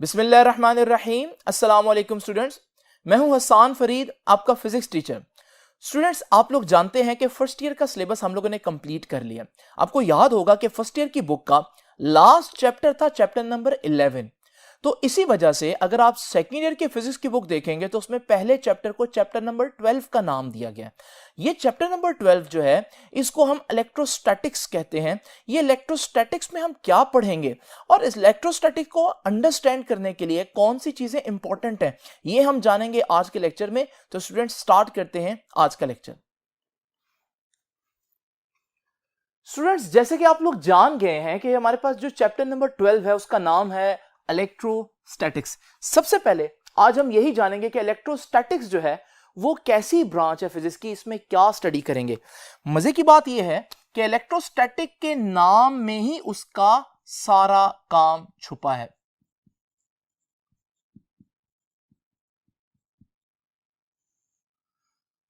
बिस्मिल्लाहिर्रहमानिर्रहीम। अस्सलाम वालेकुम स्टूडेंट्स, मैं हूं हसान फरीद, आपका फिजिक्स टीचर। स्टूडेंट्स, आप लोग जानते हैं कि फर्स्ट ईयर का सिलेबस हम लोगों ने कंप्लीट कर लिया। आपको याद होगा कि फर्स्ट ईयर की बुक का लास्ट चैप्टर था चैप्टर नंबर 11। तो इसी वजह से अगर आप सेकेंड ईयर के फिजिक्स की बुक देखेंगे तो उसमें पहले चैप्टर को चैप्टर नंबर 12 का नाम दिया गया। ये चैप्टर नंबर 12 जो है इसको हम इलेक्ट्रोस्टैटिक्स कहते हैं। ये इलेक्ट्रोस्टैटिक्स में हम क्या पढ़ेंगे और इस इलेक्ट्रोस्टैटिक को अंडरस्टैंड करने के लिए कौन सी चीजें इंपॉर्टेंट हैं, ये हम जानेंगे आज के लेक्चर में। तो स्टूडेंट्स, स्टार्ट करते हैं आज का लेक्चर। स्टूडेंट्स, जैसे कि आप लोग जान गए हैं कि हमारे पास जो चैप्टर नंबर 12 है उसका नाम है इलेक्ट्रोस्टैटिक्स। सबसे पहले आज हम यही जानेंगे कि इलेक्ट्रोस्टैटिक्स जो है वो कैसी ब्रांच है फिजिक्स की, इसमें क्या स्टडी करेंगे। मजे की बात यह है कि इलेक्ट्रोस्टैटिक के नाम में ही उसका सारा काम छुपा है।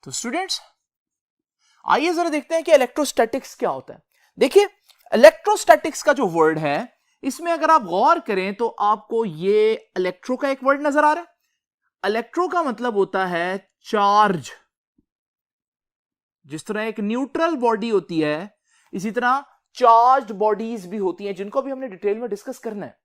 तो स्टूडेंट्स, आइए जरा देखते हैं कि इलेक्ट्रोस्टैटिक्स क्या होता है। देखिए, इलेक्ट्रोस्टैटिक्स का जो वर्ड है इसमें अगर आप गौर करें तो आपको ये इलेक्ट्रो का एक वर्ड नजर आ रहा है। इलेक्ट्रो का मतलब होता है चार्ज। जिस तरह एक न्यूट्रल बॉडी होती है, इसी तरह चार्ज्ड बॉडीज भी होती हैं, जिनको भी हमने डिटेल में डिस्कस करना है।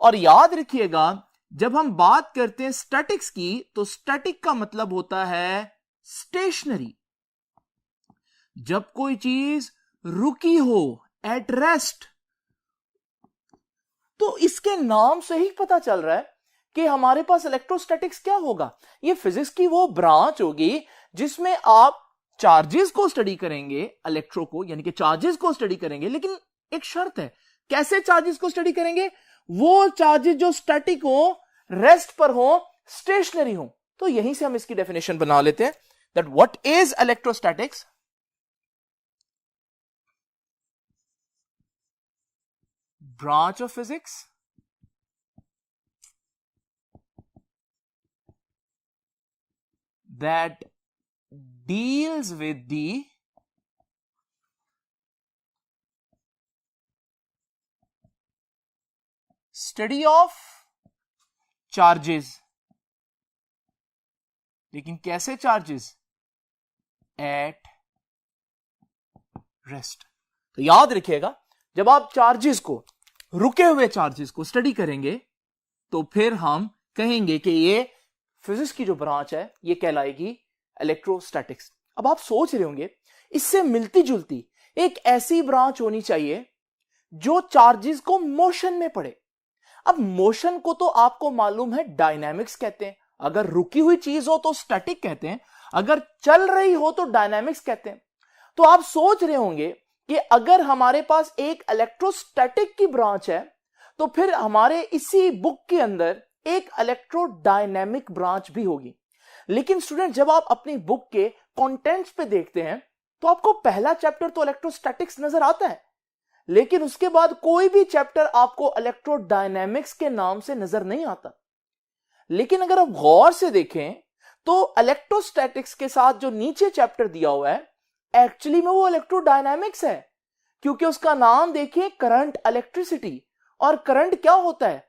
और याद रखिएगा, जब हम बात करते हैं स्टैटिक्स की तो स्टैटिक का मतलब होता है स्टेशनरी। जब कोई चीज रुकी हो, एट रेस्ट, तो इसके नाम से ही पता चल रहा है कि हमारे पास इलेक्ट्रोस्टैटिक्स क्या होगा। ये फिजिक्स की वो ब्रांच होगी जिसमें आप चार्जेस को स्टडी करेंगे, इलेक्ट्रो को यानी कि चार्जेस को स्टडी करेंगे। लेकिन एक शर्त है, कैसे चार्जेस को स्टडी करेंगे? वो चार्जेस जो स्टैटिक हो, रेस्ट पर हो, स्टेशनरी हो। तो यहीं से हम इसकी डेफिनेशन बना लेते हैं that what is electrostatics. Branch of physics that deals with the study of charges। लेकिन कैसे चार्जेस? At rest. तो याद रखिएगा, जब आप चार्जेस को, रुके हुए चार्जेस को स्टडी करेंगे तो फिर हम कहेंगे कि ये फिजिक्स की जो ब्रांच है ये कहलाएगी इलेक्ट्रोस्टैटिक्स। अब आप सोच रहे होंगे, इससे मिलती जुलती एक ऐसी ब्रांच होनी चाहिए जो चार्जेस को मोशन में पड़े। अब मोशन को तो आपको मालूम है डायनामिक्स कहते हैं। अगर रुकी हुई चीज हो तो स्टैटिक कहते हैं, अगर चल रही हो तो डायनामिक्स कहते हैं। तो आप सोच रहे होंगे कि अगर हमारे पास एक इलेक्ट्रोस्टैटिक की ब्रांच है तो फिर हमारे इसी बुक के अंदर एक इलेक्ट्रोडायनेमिक ब्रांच भी होगी। लेकिन स्टूडेंट, जब आप अपनी बुक के कंटेंट्स पे देखते हैं तो आपको पहला चैप्टर तो इलेक्ट्रोस्टैटिक्स नजर आता है, लेकिन उसके बाद कोई भी चैप्टर आपको इलेक्ट्रोडायनेमिक्स के नाम से नजर नहीं आता। लेकिन अगर आप गौर से देखें तो इलेक्ट्रोस्टैटिक्स के साथ जो नीचे चैप्टर दिया हुआ है एक्चुअली में वो इलेक्ट्रोडायनामिक्स है, क्योंकि उसका नाम देखिए, करंट इलेक्ट्रिसिटी। और करंट क्या होता है?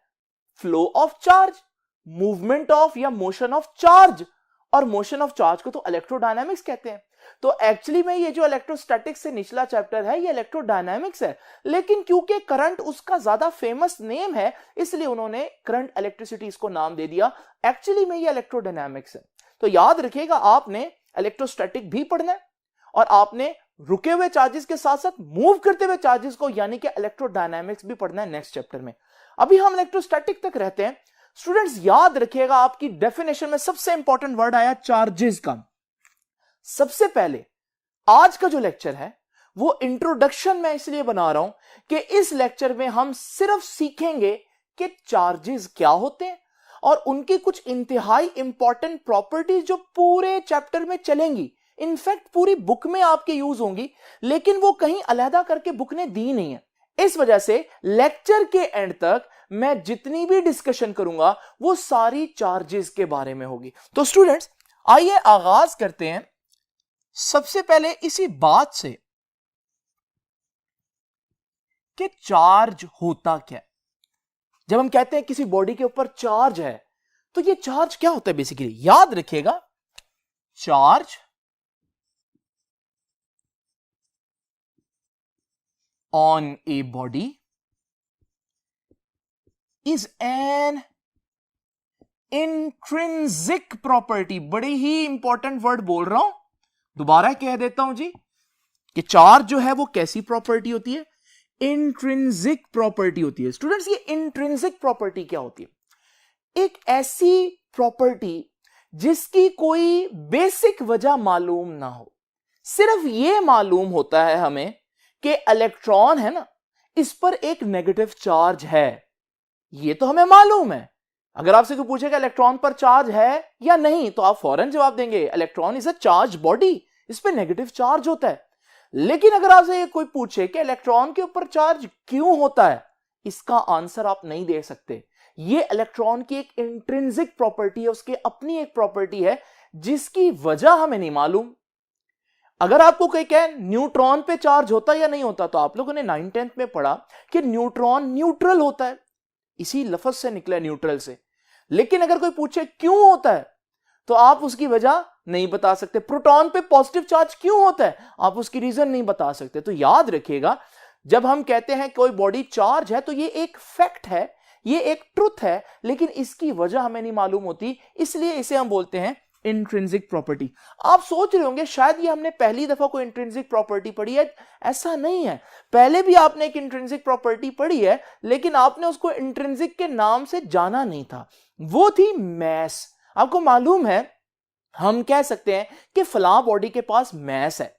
Flow of charge, movement of या मोशन ऑफ चार्ज। और मोशन ऑफ चार्ज को तो इलेक्ट्रोडायनामिक्स कहते हैं। तो एक्चुअली में ये जो इलेक्ट्रोस्टैटिक्स से निचला चैप्टर है ये इलेक्ट्रोडायनामिक्स है, लेकिन क्योंकि करंट उसका ज्यादा फेमस नेम है इसलिए उन्होंने करंट इलेक्ट्रिसिटी इसको नाम दे दिया। एक्चुअली में ये इलेक्ट्रोडायनामिक्स है। तो याद रखिएगा, आपने इलेक्ट्रोस्टैटिक भी पढ़ना है और आपने रुके हुए चार्जेस के साथ साथ मूव करते हुए चार्जेस को यानी कि इलेक्ट्रोडायनामिक्स भी पढ़ना है नेक्स्ट चैप्टर में। अभी हम इलेक्ट्रोस्टैटिक तक रहते हैं। स्टूडेंट्स, याद रखिएगा, आपकी डेफिनेशन में सबसे इंपॉर्टेंट वर्ड आया चार्जेस का। सबसे पहले आज का जो लेक्चर है वो इंट्रोडक्शन में इसलिए बना रहा हूं कि इस लेक्चर में हम सिर्फ सीखेंगे कि चार्जेस क्या होते हैं और उनकी कुछ इंतहाई इंपॉर्टेंट प्रॉपर्टीज जो पूरे चैप्टर में चलेंगी, इनफैक्ट पूरी बुक में आपके यूज होंगी, लेकिन वो कहीं अलहदा करके बुक ने दी नहीं है। इस वजह से लेक्चर के एंड तक मैं जितनी भी डिस्कशन करूंगा वो सारी चार्जेस के बारे में होगी। तो स्टूडेंट्स, आइए आगाज करते हैं सबसे पहले इसी बात से कि चार्ज होता क्या है। जब हम कहते हैं किसी बॉडी के ऊपर चार्ज है, तो ये चार्ज क्या होता है बेसिकली, याद रखिएगा, charge on a body is an intrinsic property. बड़ी ही इंपॉर्टेंट वर्ड बोल रहा हूं, दोबारा कह देता हूं जी, कि चार्ज जो है वो कैसी प्रॉपर्टी होती है, इंट्रिंसिक प्रॉपर्टी होती है। स्टूडेंट्स, ये इंट्रिंसिक प्रॉपर्टी क्या होती है? एक ऐसी प्रॉपर्टी जिसकी कोई बेसिक वजह मालूम ना हो, सिर्फ ये मालूम होता है हमें कि इलेक्ट्रॉन है ना, इस पर एक नेगेटिव चार्ज है, ये तो हमें मालूम है। अगर आपसे कोई पूछेगा इलेक्ट्रॉन पर चार्ज है या नहीं, तो आप फौरन जवाब देंगे electron is a charge body, इस पर नेगेटिव चार्ज होता है। लेकिन अगर आपसे कोई पूछे कि इलेक्ट्रॉन के ऊपर चार्ज क्यों होता है, इसका आंसर आप नहीं दे सकते। ये इलेक्ट्रॉन की एक इंट्रिंसिक प्रॉपर्टी है, उसकी अपनी एक प्रॉपर्टी है जिसकी वजह हमें नहीं मालूम। अगर आपको कोई कहे न्यूट्रॉन पे चार्ज होता या नहीं होता, तो आप लोगों ने 9th में पढ़ा कि न्यूट्रॉन न्यूट्रल होता है, इसी लफ्ज से निकला न्यूट्रल से। लेकिन अगर कोई पूछे क्यों होता है, तो आप उसकी वजह नहीं बता सकते। प्रोटॉन पे पॉजिटिव चार्ज क्यों होता है, आप उसकी रीजन नहीं बता सकते। तो याद रखिएगा, जब हम कहते हैं कोई बॉडी चार्ज है, तो ये एक फैक्ट है, ये एक ट्रुथ है, लेकिन इसकी वजह हमें नहीं मालूम होती, इसलिए इसे हम बोलते हैं इंट्रिंसिक प्रॉपर्टी। आप सोच रहे होंगे शायद ये हमने पहली दफा कोई इंट्रिंसिक प्रॉपर्टी पढ़ी है। ऐसा नहीं है, पहले भी आपने एक इंट्रिंसिक प्रॉपर्टी पढ़ी है, लेकिन आपने उसको इंट्रिंसिक के नाम से जाना नहीं था, वो थी मैस। आपको मालूम है, हम कह सकते हैं कि फलां बॉडी के पास मैस है,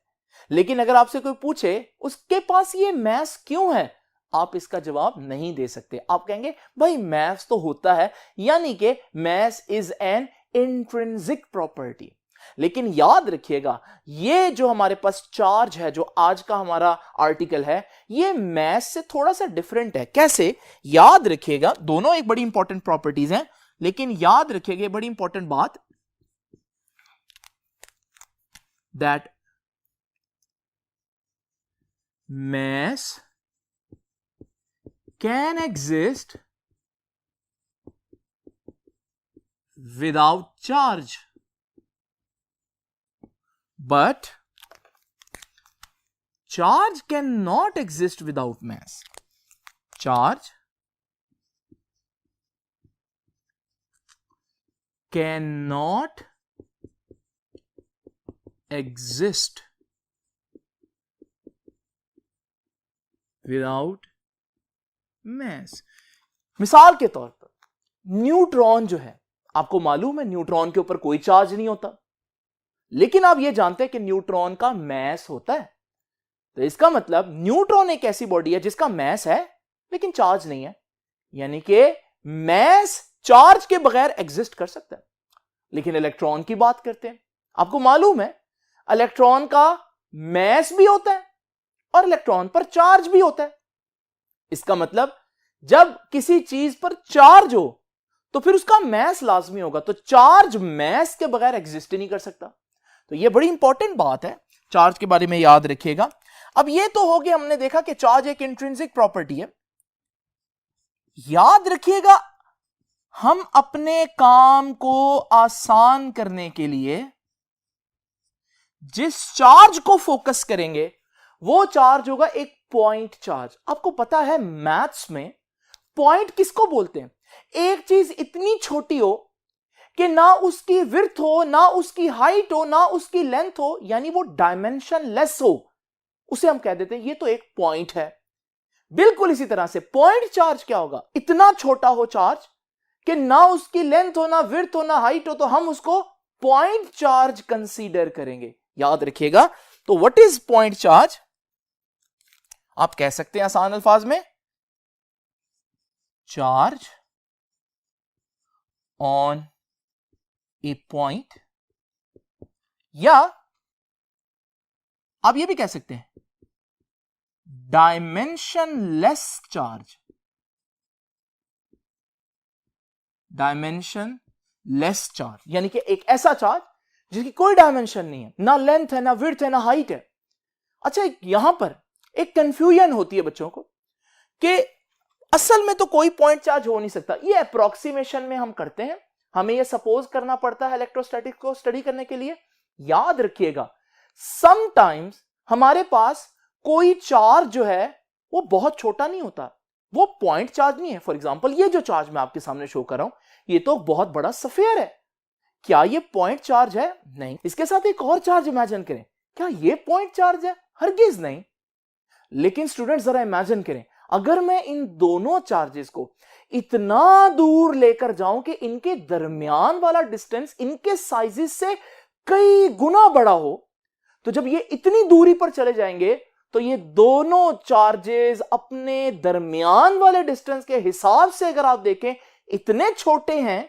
लेकिन अगर आपसे कोई पूछे उसके पास ये मैस क्यों है, आप इसका जवाब नहीं दे सकते। आप कहेंगे भाई मैस तो होता है, यानी कि mass is an intrinsic property. लेकिन याद रखिएगा, ये जो हमारे पास चार्ज है, जो आज का हमारा आर्टिकल है, ये मैस से थोड़ा सा डिफरेंट है। कैसे? याद रखिएगा, दोनों एक बड़ी इंपॉर्टेंट प्रॉपर्टीज हैं, लेकिन याद रखिएगा बड़ी इंपॉर्टेंट बात, that mass can exist without charge, but charge cannot exist without mass. Charge cannot exist without mass. मिसाल के तौर पर न्यूट्रॉन जो है, आपको मालूम है न्यूट्रॉन के ऊपर कोई चार्ज नहीं होता, लेकिन आप यह जानते हैं कि न्यूट्रॉन का मैस होता है। तो इसका मतलब न्यूट्रॉन एक ऐसी बॉडी है जिसका मैस है लेकिन चार्ज नहीं है, यानी कि मैस चार्ज के बगैर एग्जिस्ट कर सकता है। लेकिन इलेक्ट्रॉन की बात करते हैं, आपको मालूम है इलेक्ट्रॉन का मैस भी होता है और इलेक्ट्रॉन पर चार्ज भी होता है। इसका मतलब जब किसी चीज पर चार्ज हो तो फिर उसका मैस लाजमी होगा, तो चार्ज मैस के बगैर एग्जिस्ट ही नहीं कर सकता। तो यह बड़ी इंपॉर्टेंट बात है, चार्ज के बारे में याद रखिएगा। अब यह तो हो गया, हमने देखा कि चार्ज एक इंट्रिंसिक प्रॉपर्टी है। याद रखिएगा, हम अपने काम को आसान करने के लिए जिस चार्ज को फोकस करेंगे वो चार्ज होगा एक पॉइंट चार्ज। आपको पता है मैथ्स में पॉइंट किसको बोलते हैं? एक चीज इतनी छोटी हो कि ना उसकी विड्थ हो, ना उसकी हाइट हो, ना उसकी लेंथ हो, यानी वो डायमेंशन लेस हो, उसे हम कह देते हैं ये तो एक पॉइंट है। बिल्कुल इसी तरह से पॉइंट चार्ज क्या होगा? इतना छोटा हो चार्ज कि ना उसकी लेंथ हो, ना विड्थ हो, ना हाइट हो, तो हम उसको पॉइंट चार्ज कंसीडर करेंगे। याद रखिएगा, तो व्हाट इज पॉइंट चार्ज? आप कह सकते हैं आसान अल्फाज में, चार्ज ऑन ए पॉइंट, या आप ये भी कह सकते हैं डायमेंशनलेस चार्ज। डायमेंशनलेस चार्ज यानी कि एक ऐसा चार्ज जिसकी कोई डायमेंशन नहीं है, ना लेंथ है, ना विड्थ है, ना हाइट है। अच्छा, यहां पर एक कंफ्यूजन होती है बच्चों को कि असल में तो कोई पॉइंट चार्ज हो नहीं सकता, ये अप्रोक्सीमेशन में हम करते हैं, हमें ये सपोज करना पड़ता है इलेक्ट्रोस्टैटिक्स को स्टडी करने के लिए। याद रखिएगा समटाइम्स हमारे पास कोई चार्ज जो है वो बहुत छोटा नहीं होता, वो पॉइंट चार्ज नहीं है। फॉर एग्जांपल ये जो चार्ज मैं आपके सामने शो कर रहा हूं, ये तो बहुत बड़ा सफेयर है, क्या ये पॉइंट चार्ज है? नहीं। इसके साथ एक और चार्ज इमेजिन करें, क्या ये पॉइंट चार्ज है? हरगिज नहीं। लेकिन स्टूडेंट जरा इमेजिन करें, अगर मैं इन दोनों चार्जेस को इतना दूर लेकर जाऊं कि इनके दरमियान वाला डिस्टेंस इनके साइजेस से कई गुना बड़ा हो, तो जब ये इतनी दूरी पर चले जाएंगे तो ये दोनों चार्जेस अपने दरमियान वाले डिस्टेंस के हिसाब से अगर आप देखें इतने छोटे हैं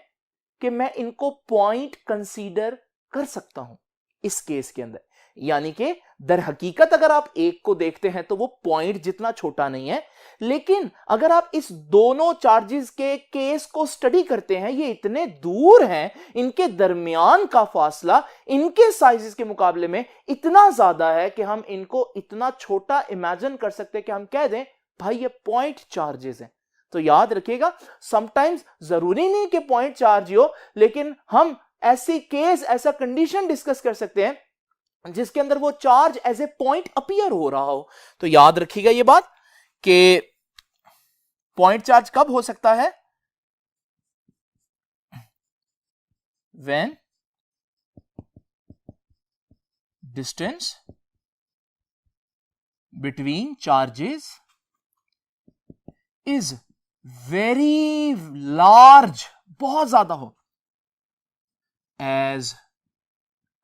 कि मैं इनको पॉइंट कंसीडर कर सकता हूं इस केस के अंदर। यानी कि दर हकीकत अगर आप एक को देखते हैं तो वो पॉइंट जितना छोटा नहीं है, लेकिन अगर आप इस दोनों चार्जेस के केस को स्टडी करते हैं, ये इतने दूर हैं, इनके दरमियान का फासला इनके साइजेस के मुकाबले में इतना ज्यादा है कि हम इनको इतना छोटा इमेजिन कर सकते हैं कि हम कह दें भाई ये पॉइंट चार्जेस हैं। तो याद रखिएगा समटाइम्स जरूरी नहीं कि पॉइंट चार्ज हो, लेकिन हम ऐसी केस, ऐसा कंडीशन डिस्कस कर सकते हैं जिसके अंदर वो charge as a point appear हो रहा हो। तो याद रखिएगा ये बात कि पॉइंट चार्ज कब हो सकता है? When distance between charges is very large, बहुत ज्यादा हो, as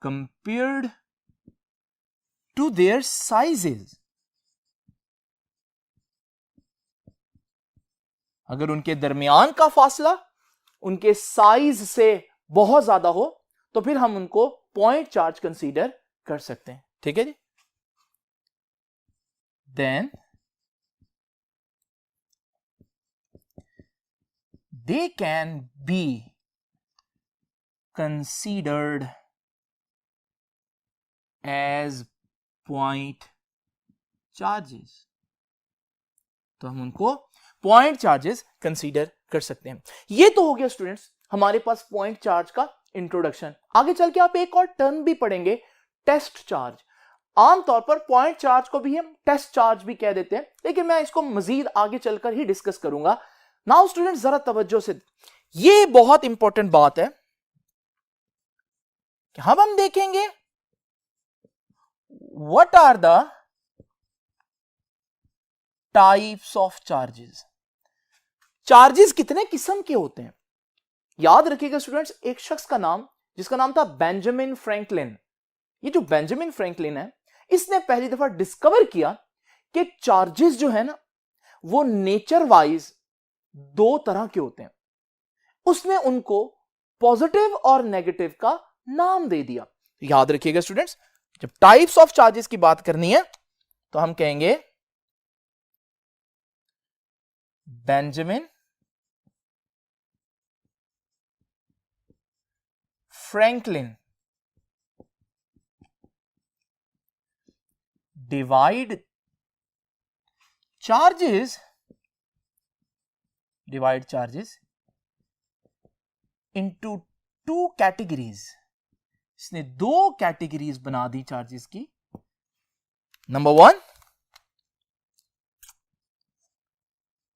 compared to their sizes। अगर उनके दरमियान का फासला उनके साइज से बहुत ज्यादा हो तो फिर हम उनको पॉइंट चार्ज कंसीडर कर सकते हैं। ठीक है जी। Then they can be considered as point charges, तो हम उनको पॉइंट चार्जेस कंसीडर कर सकते हैं। ये तो हो गया स्टूडेंट्स हमारे पास पॉइंट चार्ज का इंट्रोडक्शन। आगे चल के आप एक और टर्म भी पढ़ेंगे, टेस्ट चार्ज। आमतौर पर पॉइंट चार्ज को भी हम टेस्ट चार्ज भी कह देते हैं, लेकिन मैं इसको मजीद आगे चलकर ही डिस्कस करूंगा। नाउ स्टूडेंट्स जरा तवज्जो से, ये बहुत इंपॉर्टेंट बात है कि हम देखेंगे what are the types of charges। Charges कितने किस्म के होते हैं? याद रखिएगा स्टूडेंट्स, एक शख्स का नाम जिसका नाम था बेंजामिन फ्रैंकलिन। ये जो बेंजामिन फ्रैंकलिन है, इसने पहली दफा डिस्कवर किया कि चार्जेस जो है ना वो नेचर वाइज दो तरह के होते हैं। उसने उनको पॉजिटिव और नेगेटिव का नाम दे दिया। याद रखिएगा स्टूडेंट्स, जब टाइप्स ऑफ चार्जेस की बात करनी है तो हम कहेंगे Benjamin Franklin divide charges into two categories। इसने दो कैटेगरीज बना दी चार्जेस की। नंबर वन,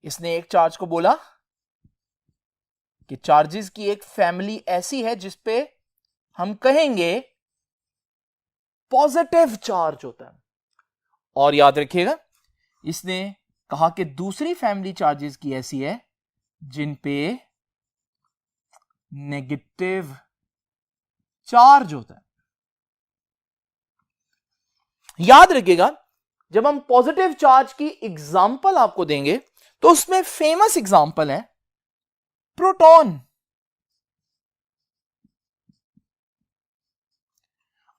इसने एक चार्ज को बोला कि चार्जेस की एक फैमिली ऐसी है जिसपे हम कहेंगे पॉजिटिव चार्ज होता है। और याद रखिएगा इसने कहा कि दूसरी फैमिली चार्जेस की ऐसी है जिन पे नेगेटिव चार्ज होता है। याद रखिएगा जब हम पॉजिटिव चार्ज की एग्जांपल आपको देंगे तो उसमें फेमस एग्जांपल है प्रोटॉन,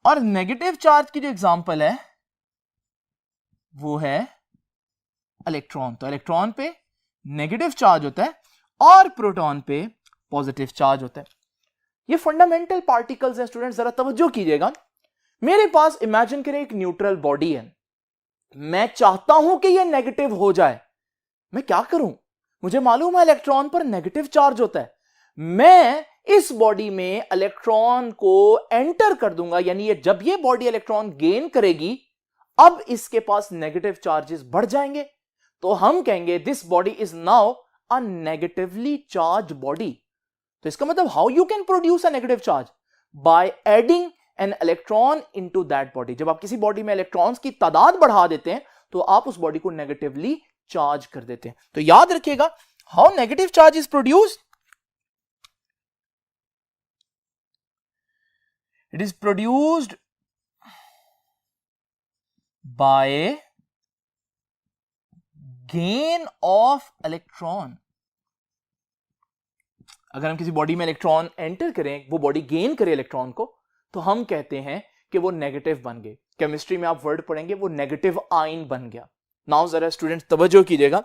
और नेगेटिव चार्ज की जो एग्जांपल है वो है इलेक्ट्रॉन। तो इलेक्ट्रॉन पे नेगेटिव चार्ज होता है और प्रोटॉन पे पॉजिटिव चार्ज होता है। ये फंडामेंटल पार्टिकल्स हैं स्टूडेंट, जरा तवज्जो कीजिएगा। मेरे पास इमेजिन करें एक न्यूट्रल बॉडी है, मैं चाहता हूं कि ये नेगेटिव हो जाए, मैं क्या करूं? मुझे मालूम है इलेक्ट्रॉन पर नेगेटिव चार्ज होता है, मैं इस बॉडी में इलेक्ट्रॉन को एंटर कर दूंगा, यानी जब ये बॉडी इलेक्ट्रॉन गेन करेगी अब इसके पास नेगेटिव चार्जेस बढ़ जाएंगे, तो हम कहेंगे this body is now a negatively charge body. तो इसका मतलब how you can produce a negative charge, by adding an electron into that body. जब आप किसी बॉडी में इलेक्ट्रॉन्स की तादाद बढ़ा देते हैं तो आप उस बॉडी को नेगेटिवली चार्ज कर देते हैं। तो याद रखिएगा, how negative charge is produced, it is produced by gain of electron। अगर हम किसी बॉडी में इलेक्ट्रॉन एंटर करें, वो बॉडी गेन करे इलेक्ट्रॉन को, तो हम कहते हैं कि वो नेगेटिव बन गए। केमिस्ट्री में आप वर्ड पढ़ेंगे, वो नेगेटिव आयन बन गया। नाउ जरा स्टूडेंट्स तवज्जो कीजिएगा,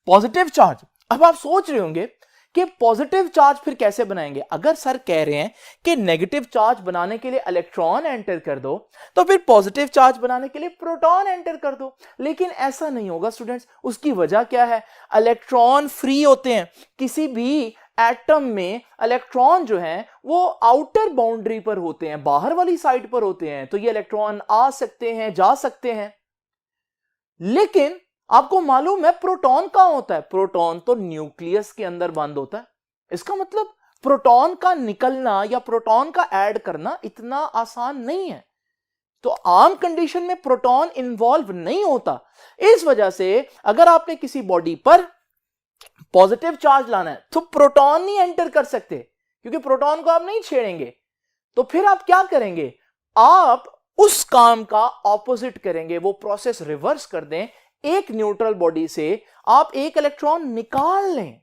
पॉजिटिव चार्ज। अब आप सोच रहे होंगे कि पॉजिटिव चार्ज फिर कैसे बनाएंगे। अगर सर कह रहे हैं कि नेगेटिव चार्ज बनाने के लिए इलेक्ट्रॉन एंटर कर दो, तो फिर पॉजिटिव चार्ज बनाने के लिए प्रोटॉन एंटर कर दो। लेकिन ऐसा नहीं होगा स्टूडेंट्स। उसकी वजह क्या है, इलेक्ट्रॉन फ्री होते हैं। किसी भी एटम में इलेक्ट्रॉन जो है वो आउटर बाउंड्री पर होते हैं, बाहर वाली साइड पर होते हैं, तो ये इलेक्ट्रॉन आ सकते हैं, जा सकते हैं। लेकिन आपको मालूम है प्रोटॉन कहां होता है, प्रोटॉन तो न्यूक्लियस के अंदर बंद होता है। इसका मतलब प्रोटॉन का निकलना या प्रोटॉन का ऐड करना इतना आसान नहीं है। तो आम कंडीशन में प्रोटॉन इन्वॉल्व नहीं होता। इस वजह से अगर आपने किसी बॉडी पर पॉजिटिव चार्ज लाना है तो प्रोटॉन नहीं एंटर कर सकते, क्योंकि प्रोटॉन को आप नहीं छेड़ेंगे। तो फिर आप क्या करेंगे, आप उस काम का ऑपोजिट करेंगे, वो प्रोसेस रिवर्स कर दें। एक न्यूट्रल बॉडी से आप एक इलेक्ट्रॉन निकाल लें,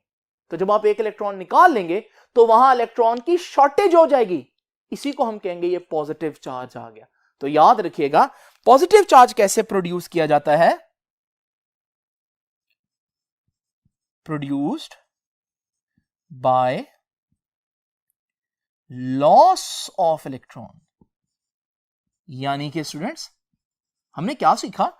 तो जब आप एक इलेक्ट्रॉन निकाल लेंगे तो वहां इलेक्ट्रॉन की शॉर्टेज हो जाएगी। इसी को हम कहेंगे ये पॉजिटिव चार्ज आ गया। तो याद रखिएगा, पॉजिटिव चार्ज कैसे प्रोड्यूस किया जाता है, produced by loss of electron. यानी कि स्टूडेंट्स हमने क्या सीखा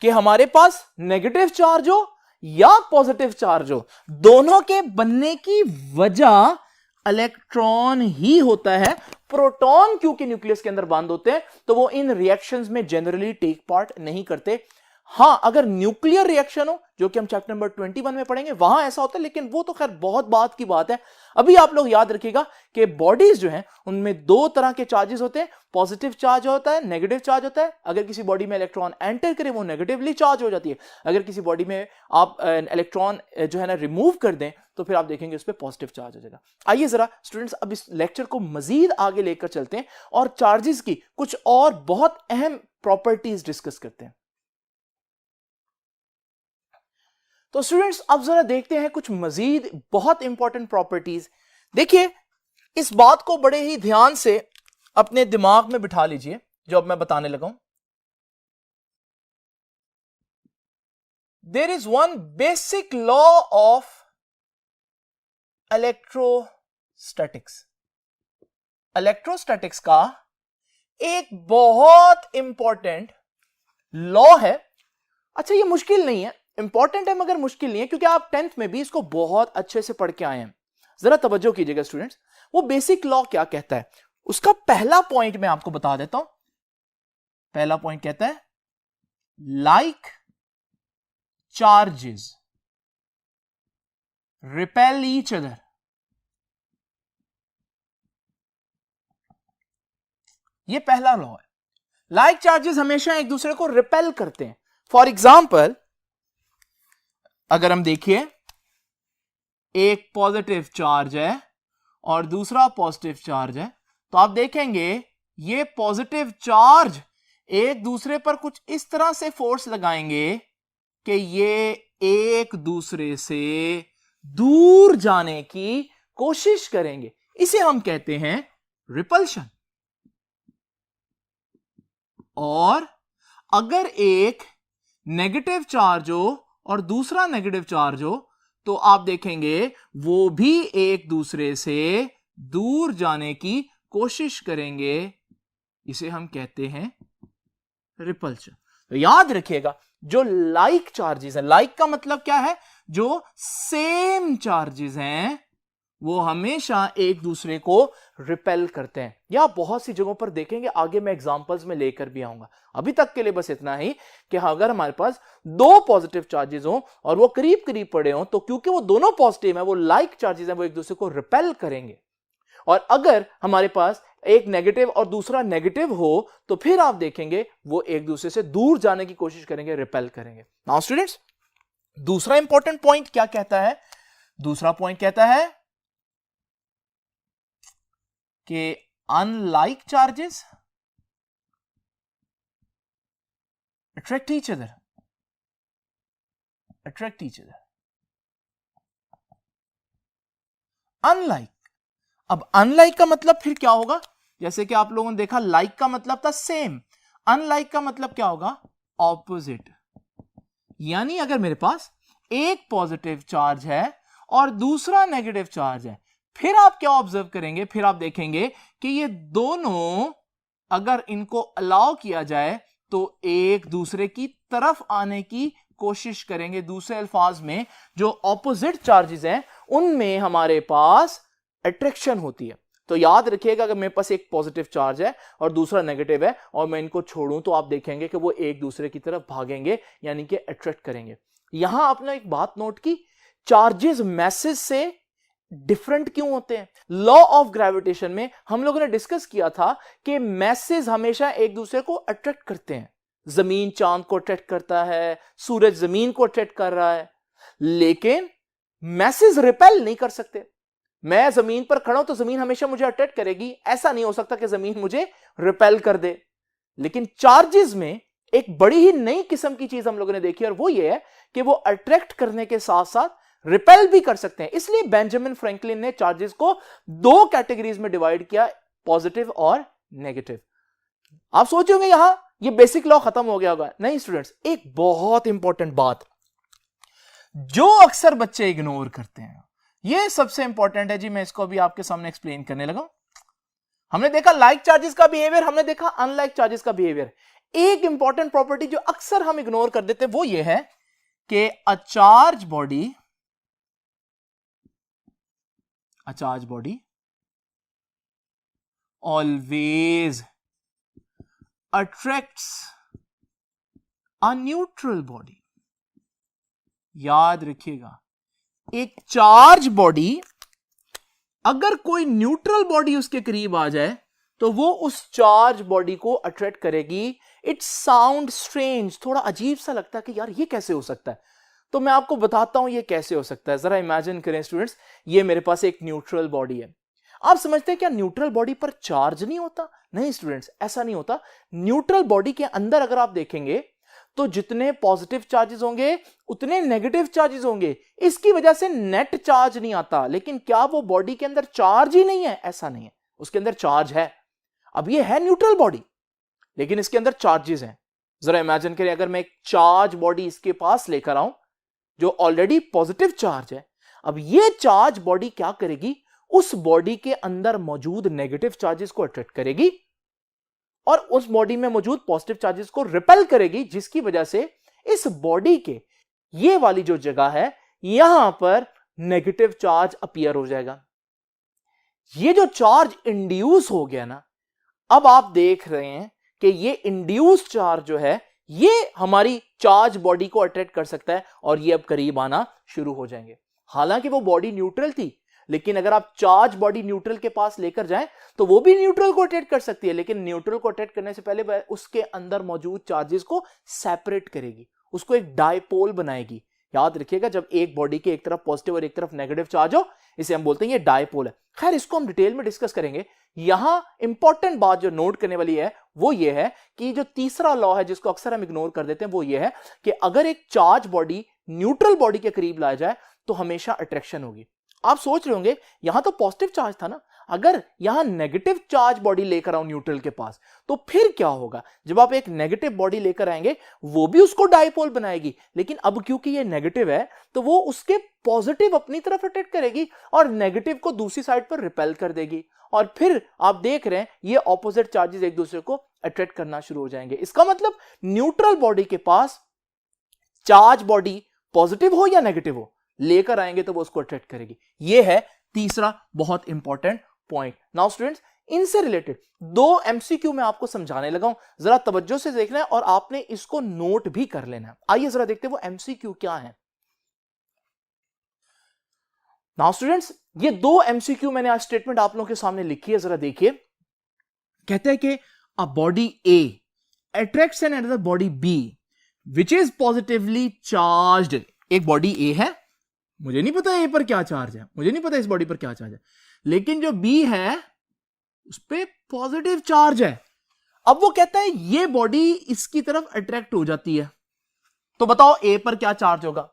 कि हमारे पास नेगेटिव चार्ज हो या पॉजिटिव चार्ज हो, दोनों के बनने की वजह इलेक्ट्रॉन ही होता है। प्रोटॉन क्योंकि न्यूक्लियस के अंदर बंद होते हैं तो वो इन रिएक्शंस में जनरली टेक पार्ट नहीं करते। हां, अगर न्यूक्लियर रिएक्शन हो, जो कि हम चैप्टर नंबर 21 में पढ़ेंगे, वहां ऐसा होता है, लेकिन वो तो खैर बहुत बात की बात है। अभी आप लोग याद रखिएगा कि बॉडीज जो हैं उनमें दो तरह के चार्जेस होते हैं, पॉजिटिव चार्ज होता है, नेगेटिव चार्ज होता है। अगर किसी बॉडी में इलेक्ट्रॉन एंटर करे वो नेगेटिवली चार्ज हो जाती है। अगर किसी बॉडी में आप इलेक्ट्रॉन जो है ना रिमूव कर दें तो फिर आप देखेंगे उस पर पॉजिटिव चार्ज हो जाएगा। आइए जरा स्टूडेंट्स अब इस लेक्चर को मजीद आगे लेकर चलते हैं और चार्जेस की कुछ और बहुत अहम प्रॉपर्टीज डिस्कस करते हैं। तो स्टूडेंट्स अब जरा देखते हैं कुछ मजीद बहुत इंपॉर्टेंट प्रॉपर्टीज। देखिए, इस बात को बड़े ही ध्यान से अपने दिमाग में बिठा लीजिए जो अब मैं बताने लगा हूं। There is one basic law of electrostatics. Electrostatics का एक बहुत इंपॉर्टेंट लॉ है। अच्छा, ये मुश्किल नहीं है, इंपॉर्टेंट है मगर मुश्किल नहीं है, क्योंकि आप 10th में भी इसको बहुत अच्छे से पढ़ के आए हैं। जरा तवज्जो कीजिएगा स्टूडेंट्स, वो बेसिक लॉ क्या कहता है। उसका पहला पॉइंट मैं आपको बता देता हूं। पहला पॉइंट कहता है like charges repel each other. ये पहला लॉ है। लाइक चार्जेस हमेशा एक दूसरे को रिपेल करते हैं। फॉर एग्जाम्पल, अगर हम देखिए एक पॉजिटिव चार्ज है और दूसरा पॉजिटिव चार्ज है, तो आप देखेंगे ये पॉजिटिव चार्ज एक दूसरे पर कुछ इस तरह से फोर्स लगाएंगे कि ये एक दूसरे से दूर जाने की कोशिश करेंगे। इसे हम कहते हैं रिपल्शन। और अगर एक नेगेटिव चार्ज हो और दूसरा नेगेटिव चार्ज हो, तो आप देखेंगे वो भी एक दूसरे से दूर जाने की कोशिश करेंगे। इसे हम कहते हैं रिपल्शन। तो याद रखिएगा, जो लाइक चार्जेस है, लाइक का मतलब क्या है, जो सेम चार्जेस हैं वो हमेशा एक दूसरे को रिपेल करते हैं। या बहुत सी जगहों पर देखेंगे, आगे मैं एग्जांपल्स में लेकर भी आऊंगा। अभी तक के लिए बस इतना ही कि अगर हमारे पास दो पॉजिटिव चार्जेस हो और वो करीब करीब पड़े हो, तो क्योंकि वो दोनों पॉजिटिव है, वो लाइक चार्जेस हैं, वो एक दूसरे को रिपेल करेंगे। और अगर हमारे पास एक नेगेटिव और दूसरा नेगेटिव हो, तो फिर आप देखेंगे वो एक दूसरे से दूर जाने की कोशिश करेंगे, रिपेल करेंगे। नाउ स्टूडेंट्स, दूसरा इंपॉर्टेंट पॉइंट क्या कहता है? दूसरा पॉइंट कहता है कि unlike charges attract each other. Unlike, अब अनलाइक का मतलब फिर क्या होगा? जैसे कि आप लोगों ने देखा, लाइक का मतलब था सेम, अनलाइक का मतलब क्या होगा? ऑपोजिट। यानी अगर मेरे पास एक पॉजिटिव चार्ज है और दूसरा नेगेटिव चार्ज है, फिर आप क्या ऑब्जर्व करेंगे? फिर आप देखेंगे कि ये दोनों अगर इनको अलाउ किया जाए तो एक दूसरे की तरफ आने की कोशिश करेंगे। दूसरे अल्फाज में, जो ऑपोजिट चार्जेस हैं उनमें हमारे पास अट्रैक्शन होती है। तो याद रखिएगा, अगर मेरे पास एक पॉजिटिव चार्ज है और दूसरा नेगेटिव है और मैं इनको छोड़ूं, तो आप देखेंगे कि वो एक दूसरे की तरफ भागेंगे, यानी कि अट्रैक्ट करेंगे। यहां आपने एक बात नोट की, चार्जेस मैसेज से डिफरेंट क्यों होते हैं? लॉ ऑफ ग्रेविटेशन में हम लोगों ने डिस्कस किया था कि मैसेज हमेशा एक दूसरे को अट्रैक्ट करते हैं। जमीन चांद को अट्रैक्ट करता है, सूरज जमीन को अट्रैक्ट कर रहा है, लेकिन मैसेज रिपेल नहीं कर सकते। मैं जमीन पर खड़ा हूं तो जमीन हमेशा मुझे अट्रैक्ट करेगी, ऐसा नहीं हो सकता कि जमीन मुझे रिपेल कर दे। लेकिन चार्जेस में एक बड़ी ही नई किस्म की चीज हम लोगों ने देखी, और वो ये है कि वो अट्रैक्ट करने के साथ साथ रिपेल भी कर सकते हैं। इसलिए बेंजामिन फ्रैंकलिन ने चार्जेस को दो कैटेगरीज में डिवाइड किया, पॉजिटिव और नेगेटिव। आप सोचोगे यहां ये बेसिक लॉ खत्म हो गया होगा। नहीं स्टूडेंट्स, एक बहुत इंपॉर्टेंट बात जो अक्सर बच्चे इग्नोर करते हैं, ये सबसे इंपॉर्टेंट है जी। मैं इसको भी आपके सामने एक्सप्लेन करने लगा। हमने देखा लाइक चार्जेस का बिहेवियर, हमने देखा अनलाइक चार्जेस का बिहेवियर। एक इंपॉर्टेंट प्रॉपर्टी जो अक्सर हम इग्नोर कर देते हैं वो ये है कि अ charge body always attracts a neutral body। याद रखिएगा, एक चार्ज बॉडी अगर कोई न्यूट्रल बॉडी उसके करीब आ जाए तो वो उस चार्ज बॉडी को अट्रैक्ट करेगी। इट साउंड स्ट्रेंज, थोड़ा अजीब सा लगता है कि यार ये कैसे हो सकता है। तो मैं आपको बताता हूं ये कैसे हो सकता है। जरा इमेजिन करें स्टूडेंट्स, ये मेरे पास एक न्यूट्रल बॉडी है। आप समझते हैं क्या न्यूट्रल बॉडी पर चार्ज नहीं होता? नहीं स्टूडेंट्स, ऐसा नहीं होता। न्यूट्रल बॉडी के अंदर अगर आप देखेंगे तो जितने पॉजिटिव चार्जेस होंगे उतने नेगेटिव चार्जेस होंगे। इसकी वजह से नेट चार्ज नहीं आता। लेकिन क्या वो बॉडी के अंदर चार्ज ही नहीं है? ऐसा नहीं है, उसके अंदर चार्ज है। अब ये है न्यूट्रल बॉडी, लेकिन इसके अंदर चार्जेस हैं। जरा इमेजिन करें, अगर मैं एक चार्ज बॉडी इसके पास लेकर आऊं जो ऑलरेडी पॉजिटिव चार्ज है, अब ये चार्ज बॉडी क्या करेगी? उस बॉडी के अंदर मौजूद नेगेटिव चार्जेस को अट्रैक्ट करेगी और उस बॉडी में मौजूद पॉजिटिव चार्जेस को रिपेल करेगी, जिसकी वजह से इस बॉडी के ये वाली जो जगह है यहां पर नेगेटिव चार्ज अपीयर हो जाएगा। ये जो चार्ज इंड्यूस हो गया ना, अब आप देख रहे हैं कि ये इंड्यूस चार्ज जो है ये हमारी चार्ज बॉडी को अट्रैक्ट कर सकता है और ये अब करीब आना शुरू हो जाएंगे। हालांकि वो बॉडी न्यूट्रल थी, लेकिन अगर आप चार्ज बॉडी न्यूट्रल के पास लेकर जाएं तो वो भी न्यूट्रल को अट्रैक्ट कर सकती है, लेकिन न्यूट्रल को अट्रैक्ट करने से पहले वह उसके अंदर मौजूद चार्जेस को सेपरेट करेगी, उसको एक डायपोल बनाएगी। याद रखिएगा, जब एक बॉडी के एक तरफ पॉजिटिव और एक तरफ नेगेटिव चार्ज हो, इसे हम बोलते हैं ये डायपोल है। खैर, इसको हम डिटेल में डिस्कस करेंगे। यहां इंपॉर्टेंट बात जो नोट करने वाली है वो ये है कि जो तीसरा लॉ है जिसको अक्सर हम इग्नोर कर देते हैं वो ये है कि अगर एक चार्ज बॉडी न्यूट्रल बॉडी के करीब लाया जाए तो हमेशा अट्रैक्शन होगी। आप सोच रहे होंगे यहां तो पॉजिटिव चार्ज था ना, अगर यहां नेगेटिव चार्ज बॉडी लेकर आऊं न्यूट्रल के पास तो फिर क्या होगा? जब आप एक नेगेटिव बॉडी लेकर आएंगे वो भी उसको डायपोल बनाएगी, लेकिन अब क्योंकि ये नेगेटिव है तो वो उसके पॉजिटिव अपनी तरफ अट्रैक्ट करेगी और नेगेटिव को दूसरी साइड पर रिपेल कर देगी, और फिर आप देख रहे हैं ये ऑपोजिट चार्जेस एक दूसरे को अट्रैक्ट करना शुरू हो जाएंगे। इसका मतलब न्यूट्रल बॉडी के पास चार्ज बॉडी पॉजिटिव हो या नेगेटिव हो, लेकर आएंगे तो वो उसको अट्रैक्ट करेगी। ये है तीसरा बहुत इंपॉर्टेंट पॉइंट। नाउ स्टूडेंट्स, इनसे रिलेटेड दो एमसीक्यू मैं आपको समझाने लगा हूं, जरा तवज्जो से देखना है और आपने इसको नोट भी कर लेना है। आइए जरा देखते हैं वो एमसीक्यू क्या है। नाउ स्टूडेंट्स, ये दो एमसीक्यू मैंने आज स्टेटमेंट आप लोगों के सामने लिखी है, जरा देखिए। कहते हैं कि a body A attracts an another body B which is positively charged. एक बॉडी ए है, मुझे नहीं पता ए पर क्या चार्ज है, मुझे नहीं पता इस बॉडी पर क्या चार्ज है, लेकिन जो बी है उस पर पॉजिटिव चार्ज है। अब वो कहता है ये बॉडी इसकी तरफ अट्रैक्ट हो जाती है, तो बताओ ए पर क्या चार्ज होगा।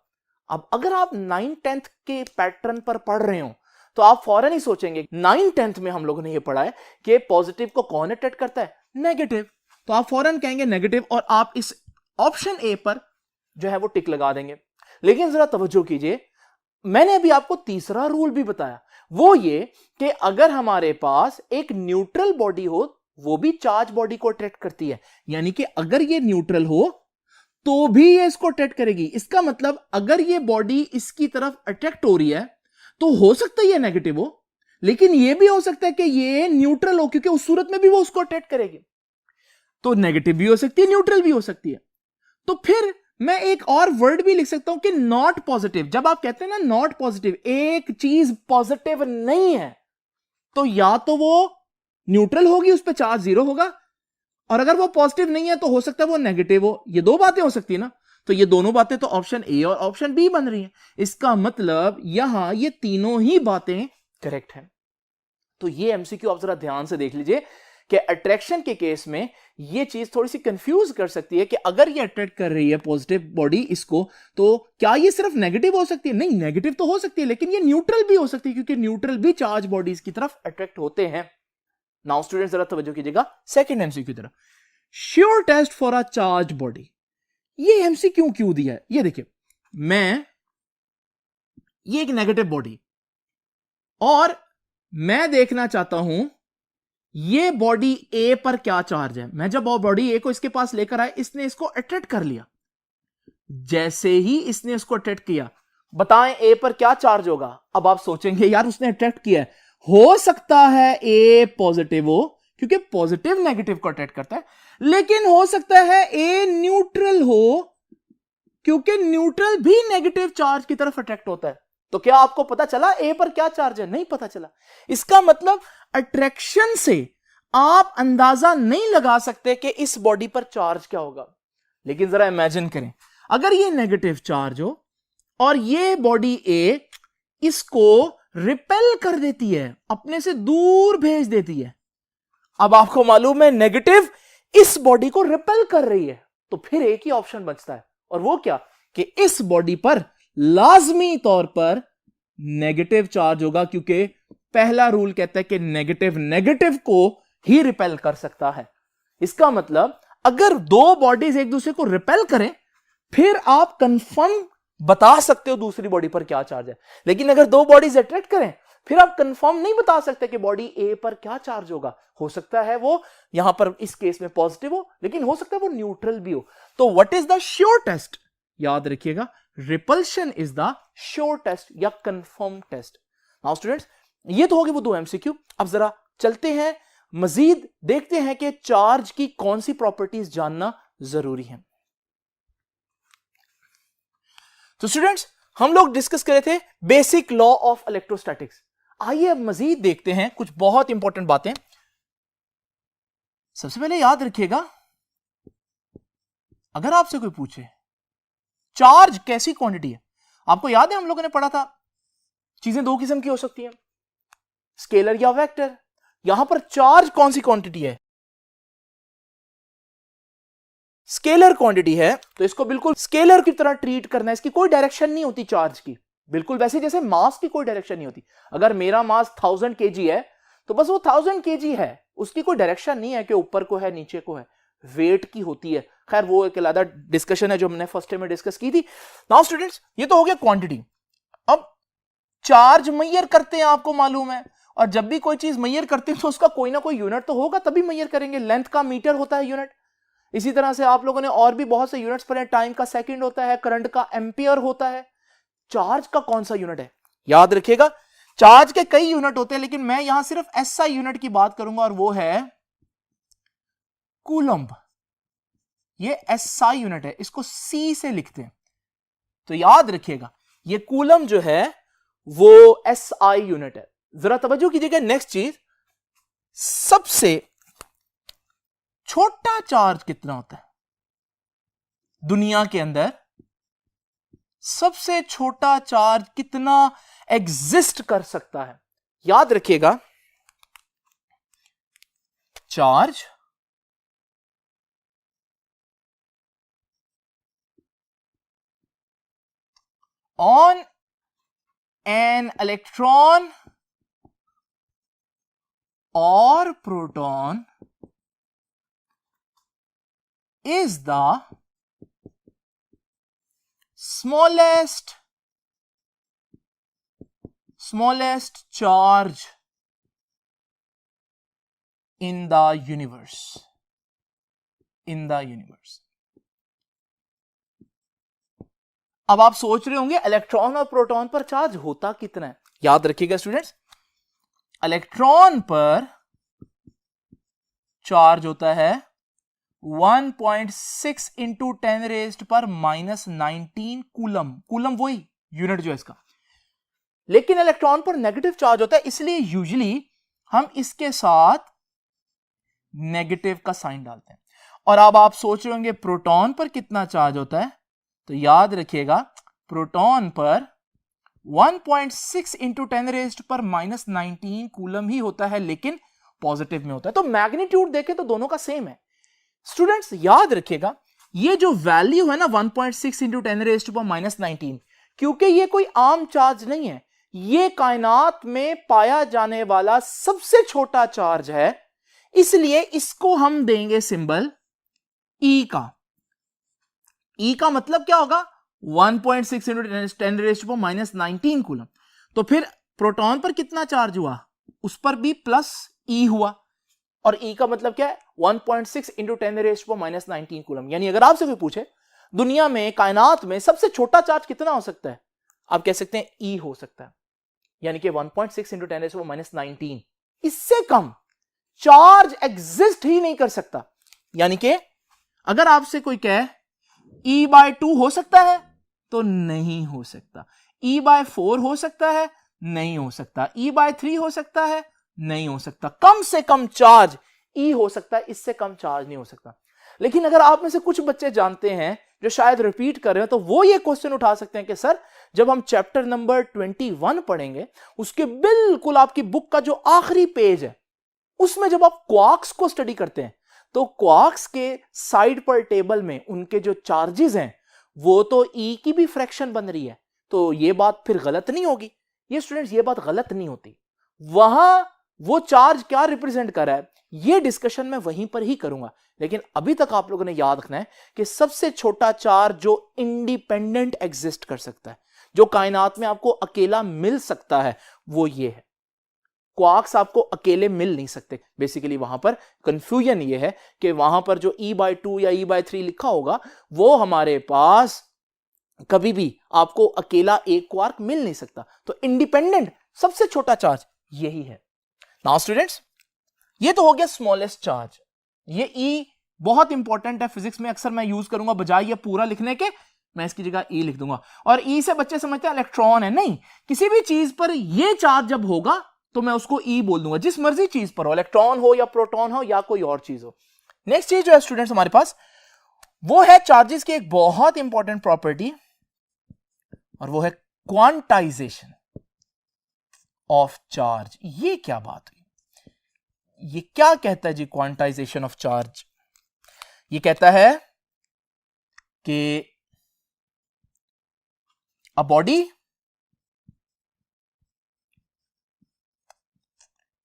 अब अगर आप 9th के पैटर्न पर पढ़ रहे हो तो आप फौरन ही सोचेंगे 9th में हम लोगों ने ये पढ़ा है कि पॉजिटिव को कौन अट्रैक्ट करता है, नेगेटिव, तो आप फौरन कहेंगे नेगेटिव और आप इस ऑप्शन ए पर जो है वो टिक लगा देंगे। लेकिन जरा तवज्जो कीजिए, मैंने अभी आपको तीसरा रूल भी बताया, वो ये कि अगर हमारे पास एक न्यूट्रल बॉडी हो वो भी चार्ज बॉडी को अट्रैक्ट करती है, यानी कि अगर ये न्यूट्रल हो तो भी ये इसको अट्रैक्ट करेगी। इसका मतलब अगर ये बॉडी इसकी तरफ अट्रैक्ट हो रही है तो हो सकता है ये नेगेटिव हो, लेकिन ये भी हो सकता है कि ये न्यूट्रल हो, क्योंकि उस सूरत में भी वो उसको अट्रैक्ट करेगी। तो नेगेटिव भी हो सकती है, न्यूट्रल भी हो सकती है। तो फिर मैं एक और वर्ड भी लिख सकता हूं कि नॉट पॉजिटिव। जब आप कहते हैं ना नॉट पॉजिटिव, एक चीज पॉजिटिव नहीं है, तो या तो वो न्यूट्रल होगी, उस पर चार्ज 0 होगा, और अगर वो पॉजिटिव नहीं है तो हो सकता है वो नेगेटिव हो। ये दो बातें हो सकती है ना, तो ये दोनों बातें तो ऑप्शन ए और ऑप्शन बी बन रही हैं। इसका मतलब यहां ये तीनों ही बातें करेक्ट हैं। तो ये एमसीक्यू आप जरा ध्यान से देख लीजिए कि अट्रैक्शन के केस में ये चीज थोड़ी सी कंफ्यूज कर सकती है कि अगर ये अट्रैक्ट कर रही है पॉजिटिव बॉडी इसको, तो क्या ये सिर्फ नेगेटिव हो सकती है? नहीं, नेगेटिव तो हो सकती है, लेकिन ये न्यूट्रल भी हो सकती है, क्योंकि न्यूट्रल भी चार्ज बॉडीज की तरफ अट्रैक्ट होते हैं। नाउ स्टूडेंट्स जरा तवज्जो कीजिएगा सेकंड एमसीक्यू की तरफ। Sure test for a charge body. ये एमसीक्यू क्यों दिया है? ये देखिए, ये एक नेगेटिव बॉडी और मैं देखना चाहता हूं ये बॉडी ए पर क्या चार्ज है। मैं जब बॉडी ए को इसके पास लेकर आया, इसने इसको अट्रैक्ट कर लिया। जैसे ही इसने इसको अट्रैक्ट किया, बताएं ए पर क्या चार्ज होगा। अब आप सोचेंगे यार उसने अट्रैक्ट किया है, हो सकता है ए पॉजिटिव हो, क्योंकि पॉजिटिव नेगेटिव को अट्रैक्ट करता है, लेकिन हो सकता है ए न्यूट्रल हो, क्योंकि न्यूट्रल भी नेगेटिव चार्ज की तरफ अट्रैक्ट होता है। तो क्या आपको पता चला ए पर क्या चार्ज है? नहीं पता चला। इसका मतलब अट्रैक्शन से आप अंदाजा नहीं लगा सकते कि इस बॉडी पर चार्ज क्या होगा। लेकिन जरा इमेजिन करें, अगर ये नेगेटिव चार्ज हो और ये बॉडी ए इसको रिपेल कर देती है, अपने से दूर भेज देती है। अब आपको मालूम है नेगेटिव इस बॉडी को रिपेल कर रही है, तो फिर एक ही ऑप्शन बचता है, और वो क्या कि इस बॉडी पर लाजमी तौर पर नेगेटिव चार्ज होगा, क्योंकि पहला रूल कहता है कि नेगेटिव नेगेटिव को ही रिपेल कर सकता है। इसका मतलब अगर दो बॉडीज एक दूसरे को रिपेल करें, फिर आप कंफर्म बता सकते हो दूसरी बॉडी पर क्या चार्ज है। लेकिन अगर दो बॉडीज अट्रैक्ट करें, फिर आप कंफर्म नहीं बता सकते कि बॉडी ए पर क्या चार्ज होगा। हो सकता है वो यहां पर इस केस में पॉजिटिव हो, लेकिन हो सकता है वो न्यूट्रल भी हो। तो what is the sure test? याद रखिएगा, repulsion is the sure test या कंफर्म टेस्ट। नाउ स्टूडेंट्स, ये तो होगी वो दो एमसीक्यू। अब जरा चलते हैं मजीद, देखते हैं कि चार्ज की कौन सी प्रॉपर्टीज जानना जरूरी है। तो स्टूडेंट्स, हम लोग डिस्कस कर रहे थे बेसिक लॉ ऑफ इलेक्ट्रोस्टैटिक्स। आइए अब मजीद देखते हैं कुछ बहुत इंपॉर्टेंट बातें। सबसे पहले याद रखिएगा, अगर आपसे कोई पूछे चार्ज कैसी क्वांटिटी है, आपको याद है हम लोगों ने पढ़ा था चीजें दो किस्म की हो सकती हैं, स्केलर या वेक्टर। यहां पर चार्ज कौन सी क्वांटिटी है? स्केलर क्वांटिटी है, तो इसको बिल्कुल स्केलर की तरह ट्रीट करना है। इसकी कोई डायरेक्शन नहीं होती चार्ज की, बिल्कुल वैसे जैसे मास की कोई डायरेक्शन नहीं होती। अगर मेरा मास 1000 kg है तो बस वो 1000 kg है, उसकी कोई डायरेक्शन नहीं है कि ऊपर को है नीचे को है, वेट की होती है। खैर वो एक अलग डिस्कशन है जो हमने फर्स्ट टाइम में डिस्कस की थी। नाउ स्टूडेंट्स, ये तो हो गया क्वांटिटी। अब चार्ज मेजर करते हैं, आपको मालूम है, और जब भी कोई चीज मेजर करते हैं तो उसका कोई ना कोई यूनिट तो होगा, तभी मेजर करेंगे। लेंथ का मीटर होता है यूनिट। इसी तरह से आप लोगों ने और भी बहुत से यूनिट्स पढ़े, टाइम का सेकंड होता है, करंट का एम्पियर होता है, चार्ज का कौन सा यूनिट है? याद रखिएगा, चार्ज के कई यूनिट होते हैं, लेकिन मैं यहां सिर्फ एसआई यूनिट की बात करूंगा और वो है कूलम्ब। ये एसआई यूनिट है, इसको सी से लिखते हैं। तो याद रखिएगा, ये कूलम जो है वो एसआई यूनिट है। जरा तवज्जो कीजिएगा, नेक्स्ट चीज, सबसे छोटा चार्ज कितना होता है दुनिया के अंदर? सबसे छोटा चार्ज कितना एग्जिस्ट कर सकता है? याद रखिएगा, charge on an electron or proton is the smallest charge in the universe. अब आप सोच रहे होंगे इलेक्ट्रॉन और प्रोटॉन पर चार्ज होता कितना है? याद रखिएगा स्टूडेंट्स, इलेक्ट्रॉन पर चार्ज होता है 1.6 इंटू 10 रेज्ड पर -19 कूलम। कूलम वही यूनिट जो है इसका, लेकिन इलेक्ट्रॉन पर नेगेटिव चार्ज होता है, इसलिए यूजुअली हम इसके साथ नेगेटिव का साइन डालते हैं। और अब आप सोच रहे होंगे प्रोटॉन पर कितना चार्ज होता है? तो याद रखिएगा, प्रोटॉन पर 1.6 इंटू 10 रेज्ड पर -19 कूलम ही होता है, लेकिन पॉजिटिव में होता है। तो मैग्नीट्यूड देखें तो दोनों का सेम है। स्टूडेंट्स याद रखिएगा, ये जो वैल्यू है ना 1.6 इंटू 10 रेज्ड पर -19, क्योंकि ये कोई आम चार्ज नहीं है, ये कायनात में पाया जाने वाला सबसे छोटा चार्ज है, इसलिए इसको हम देंगे सिंबल ई का। ई का मतलब क्या होगा? 1.6 इंटू 10 रेज्ड पर -19 कूलम। तो फिर प्रोटॉन पर कितना चार्ज हुआ? उस पर भी प्लस ई हुआ, और ई का मतलब क्या है? 1.6 इंटू 10 रेज्ड पर -19 कूलम। यानी अगर आपसे कोई पूछे दुनिया में, कायनात में सबसे छोटा चार्ज कितना हो सकता है, आप कह सकते हैं ई हो सकता है, यानी कि 1.6 इंटू 10 रेज्ड पर -19। इससे कम चार्ज एग्जिस्ट ही नहीं कर सकता। यानी कि अगर आपसे कोई कहे E/2 हो सकता है, तो नहीं हो सकता। E/4 हो सकता है, नहीं हो सकता। E/3 हो सकता है, नहीं हो सकता। कम से कम चार्ज E हो सकता है, इससे कम चार्ज नहीं हो सकता। लेकिन अगर आप में से कुछ बच्चे जानते हैं जो शायद रिपीट कर रहे हो, तो वो ये क्वेश्चन उठा सकते हैं कि सर, जब हम चैप्टर नंबर 21 पढ़ेंगे, उसके बिल्कुल आपकी बुक का जो आखिरी पेज है, उसमें जब आप क्वार्क्स को स्टडी करते हैं, तो क्वार्क्स के साइड पर टेबल में उनके जो चार्जेस हैं, वो तो ई की भी फ्रैक्शन बन रही है। तो ये बात फिर गलत नहीं होगी। ये स्टूडेंट्स, ये बात गलत नहीं होती। वहां वो चार्ज क्या रिप्रेजेंट कर रहा है, ये डिस्कशन मैं वहीं पर ही करूंगा। लेकिन अभी तक आप लोगों ने याद रखना है कि सबसे छोटा चार्ज जो इंडिपेंडेंट एग्जिस्ट कर सकता है, जो कायनात में आपको अकेला मिल सकता है, वो ये है। क्वार्क्स आपको अकेले मिल नहीं सकते। बेसिकली वहां पर कंफ्यूजन ये है कि वहां पर जो E/2 या E/3 लिखा होगा, वो हमारे पास कभी भी आपको अकेला एक क्वार्क मिल नहीं सकता। तो इंडिपेंडेंट सबसे छोटा चार्ज यही है। नाउ स्टूडेंट्स, ये तो हो गया स्मॉलेस्ट चार्ज। ये E बहुत इंपॉर्टेंट है फिजिक्स में, अक्सर मैं यूज करूंगा, बजाय ये पूरा लिखने के मैं इसकी जगह E लिख दूंगा। और E से बच्चे समझते हैं इलेक्ट्रॉन है, नहीं। किसी भी चीज पर ये चार्ज जब होगा तो मैं उसको E बोल दूंगा, जिस मर्जी चीज पर हो, इलेक्ट्रॉन हो या प्रोटॉन हो या कोई और चीज हो। नेक्स्ट चीज जो है स्टूडेंट्स हमारे पास, वो है चार्जेस की एक बहुत इंपॉर्टेंट प्रॉपर्टी, और वो है क्वांटाइजेशन ऑफ चार्ज। ये क्या बात हुई? ये क्या कहता है जी क्वांटाइजेशन ऑफ चार्ज? ये कहता है कि a body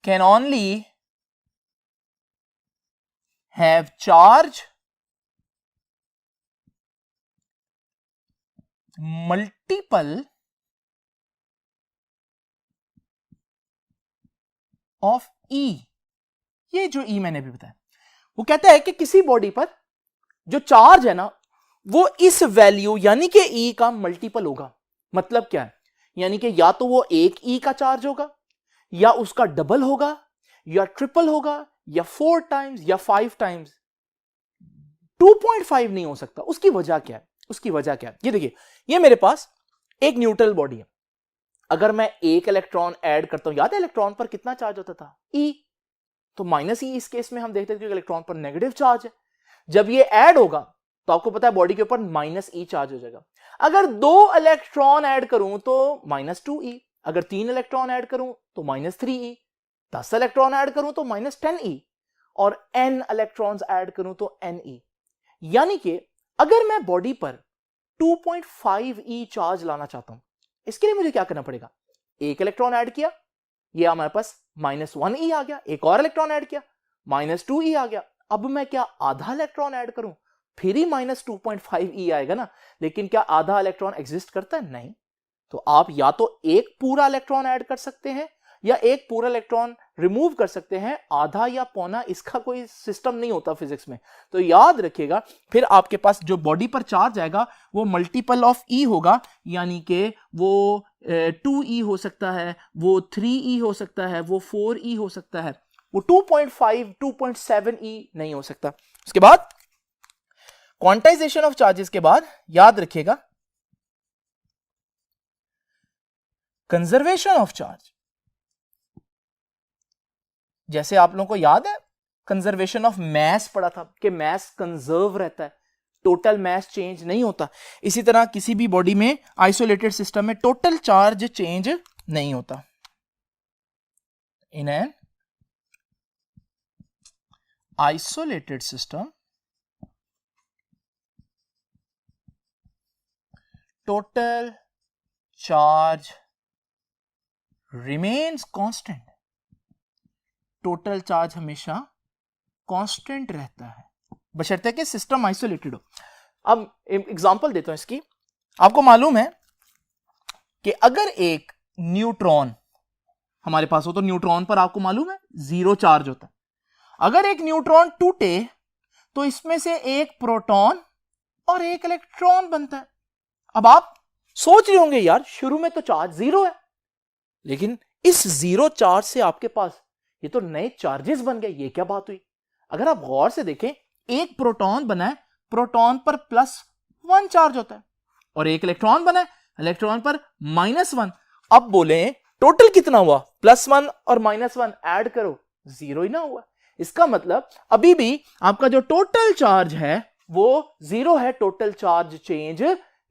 can only have charge multiple of E। ये जो E मैंने भी बताया, वो कहता है कि किसी बॉडी पर जो चार्ज है ना, वो इस वैल्यू यानी कि E का मल्टीपल होगा। मतलब क्या है, यानी कि या तो वो एक ई का चार्ज होगा, या उसका डबल होगा, या ट्रिपल होगा, या 4 टाइम्स या 5 टाइम्स। 2.5 नहीं हो सकता। उसकी वजह क्या है? उसकी वजह क्या है? ये देखिए, ये मेरे पास एक न्यूट्रल बॉडी है। अगर मैं एक इलेक्ट्रॉन ऐड करता हूं, याद है इलेक्ट्रॉन पर कितना चार्ज होता था? ई। तो माइनस ई इस केस में हम देखते हैं क्योंकि इलेक्ट्रॉन पर नेगेटिव चार्ज है। जब ये ऐड होगा तो आपको पता है बॉडी के ऊपर माइनस ई चार्ज हो जाएगा। अगर 2 इलेक्ट्रॉन ऐड करूं तो -2e, अगर 3 इलेक्ट्रॉन ऐड करूं तो -3e, 10 इलेक्ट्रॉन ऐड करूं तो -10e, और n इलेक्ट्रॉन्स ऐड करूं तो ne। यानी कि अगर मैं बॉडी पर 2.5e चार्ज लाना चाहता हूं, इसके लिए मुझे क्या करना पड़ेगा? एक इलेक्ट्रॉन ऐड किया, ये हमारे पास -1e आ गया, एक और इलेक्ट्रॉन ऐड किया, -2e आ गया। अब मैं क्या आधा इलेक्ट्रॉन ऐड करूं, फिर ही -2.5e आएगा ना। लेकिन क्या आधा इलेक्ट्रॉन एग्जिस्ट करता है? नहीं। तो आप या तो एक पूरा इलेक्ट्रॉन ऐड कर सकते हैं या एक पूरा इलेक्ट्रॉन रिमूव कर सकते हैं। आधा या पौना इसका कोई सिस्टम नहीं होता फिजिक्स में। तो याद रखिएगा, फिर आपके पास जो बॉडी पर चार्ज आएगा वो मल्टीपल ऑफ ई होगा, यानी कि वो 2e हो सकता है, वो 3e हो सकता है, वो 4e हो सकता है, वो 2.5 2.7e नहीं हो सकता। उसके बाद क्वांटाइजेशन ऑफ चार्जेस के बाद याद रखिएगा कंजर्वेशन ऑफ चार्ज। जैसे आप लोगों को याद है कंजर्वेशन ऑफ मैस पढ़ा था कि मैस कंजर्व रहता है, टोटल मैस चेंज नहीं होता। इसी तरह किसी भी बॉडी में आइसोलेटेड सिस्टम में टोटल चार्ज चेंज नहीं होता। In an isolated system total charge remains constant. Total charge हमेशा कांस्टेंट रहता है बशर्ते कि सिस्टम आइसोलेटेड हो। अब एग्जांपल देता हूं इसकी। आपको मालूम है कि अगर एक न्यूट्रॉन हमारे पास हो तो न्यूट्रॉन पर आपको मालूम है 0 चार्ज होता है। अगर एक न्यूट्रॉन टूटे तो इसमें से एक प्रोटॉन और एक इलेक्ट्रॉन बनता है। अब आप सोच रहे होंगे यार शुरू में तो चार्ज 0 है, लेकिन इस 0 चार्ज से आपके पास ये तो नए चार्जेस बन गए, ये क्या बात हुई? अगर आप गौर से देखें, एक प्रोटॉन बना है, प्रोटॉन पर +1 चार्ज होता है, और एक इलेक्ट्रॉन बना है, इलेक्ट्रॉन पर -1। अब बोले टोटल कितना हुआ? +1 और -1 ऐड करो, 0 ही ना हुआ। इसका मतलब अभी भी आपका जो टोटल चार्ज है वो 0 है, टोटल चार्ज चेंज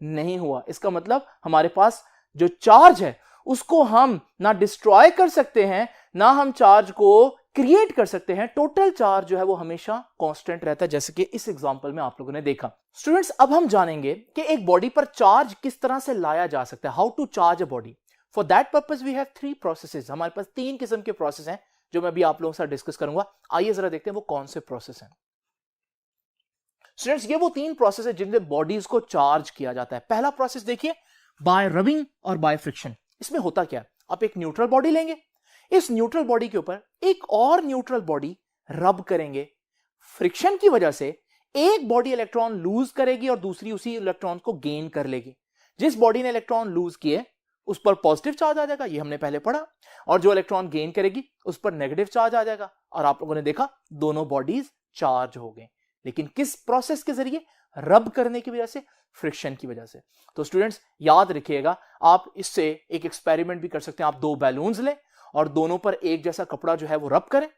नहीं हुआ। इसका मतलब हमारे पास जो चार्ज है उसको हम ना डिस्ट्रॉय कर सकते हैं, ना हम चार्ज को क्रिएट कर सकते हैं। टोटल चार्ज जो है वो हमेशा कांस्टेंट रहता है, जैसे कि इस एग्जांपल में आप लोगों ने देखा। स्टूडेंट्स, अब हम जानेंगे कि एक बॉडी पर चार्ज किस तरह से लाया जा सकता है, how to charge a body. For that purpose we have 3 processes. हमारे पास 3 किस्म के प्रोसेस हैं जो मैं अभी आप लोगों के साथ डिस्कस करूंगा। आइए जरा देखते हैं वो कौन से प्रोसेस हैं। स्टूडेंट्स, ये वो 3 प्रोसेस है जिनसे बॉडीज को चार्ज किया जाता है। पहला प्रोसेस देखिए, बाय रबिंग और बाय फ्रिक्शन। इसमें होता क्या है, आप एक न्यूट्रल बॉडी लेंगे, इस न्यूट्रल बॉडी के ऊपर एक और न्यूट्रल बॉडी रब करेंगे। फ्रिक्शन की वजह से एक बॉडी इलेक्ट्रॉन लूज करेगी और दूसरी उसी इलेक्ट्रॉन को गेन कर लेगी। जिस बॉडी ने इलेक्ट्रॉन लूज किए उस पर पॉजिटिव चार्ज आ जाएगा, ये हमने पहले पढ़ा, और जो इलेक्ट्रॉन गेन करेगी उस पर नेगेटिव चार्ज आ जाएगा। और आप लोगों ने देखा दोनों बॉडीज चार्ज हो गए, लेकिन किस प्रोसेस के जरिए? रब करने की वजह से, फ्रिक्शन की वजह से। तो स्टूडेंट्स याद रखिएगा, आप इससे एक एक्सपेरिमेंट भी कर सकते हैं। आप 2 बैलून्स लें और दोनों पर एक जैसा कपड़ा जो है वो रब करें,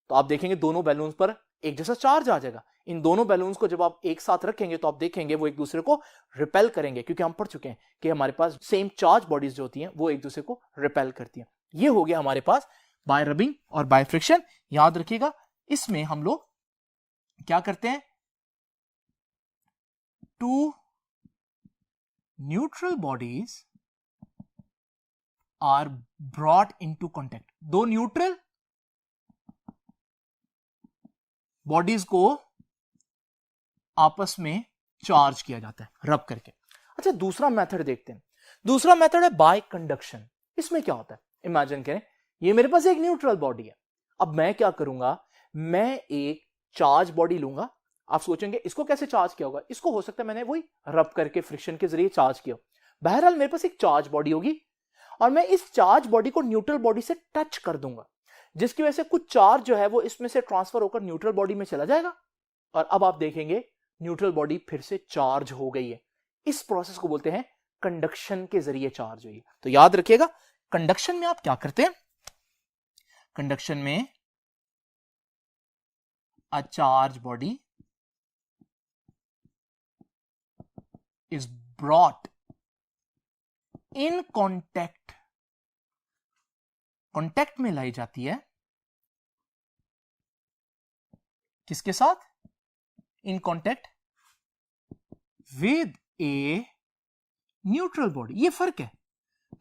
तो आप देखेंगे दोनों बैलून्स पर एक जैसा चार्ज आ जाएगा। इन दोनों बैलून्स को जब आप एक साथ रखेंगे तो आप देखेंगे वो एक दूसरे को रिपेल करेंगे, क्योंकि हम पढ़ चुके हैं कि हमारे पास सेम चार्ज बॉडीज जो होती हैं वो एक दूसरे को रिपेल करती हैं। ये हो गया हमारे पास बाय रबिंग और बाय फ्रिक्शन। याद रखिएगा, इसमें हम लोग क्या करते हैं, 2 neutral bodies are brought into contact. 2 neutral bodies को आपस में चार्ज किया जाता है रब करके। अच्छा, दूसरा मेथड देखते हैं। दूसरा मेथड है बाय कंडक्शन। इसमें क्या होता है, इमेजिन करें ये मेरे पास एक न्यूट्रल बॉडी है। अब मैं क्या करूंगा, मैं एक चार्ज बॉडी लूंगा। आप सोचेंगे इसको कैसे चार्ज किया होगा? इसको हो सकता है मैंने वही रब करके फ्रिक्शन के जरिए चार्ज किया। बहरहाल मेरे पास एक चार्ज बॉडी होगी और मैं इस चार्ज बॉडी को न्यूट्रल बॉडी से टच कर दूंगा, जिसकी वजह से कुछ चार्ज जो है वो इसमें से ट्रांसफर होकर न्यूट्रल बॉडी में चला जाएगा और अब आप देखेंगे न्यूट्रल बॉडी फिर से चार्ज हो गई है। इस प्रोसेस को बोलते हैं कंडक्शन के जरिए चार्ज हुई। तो याद रखिएगा, कंडक्शन में आप क्या करते हैं, कंडक्शन में अ charge body is brought in contact, contact में लाई जाती है किसके साथ, in contact with a neutral body. ये फर्क है,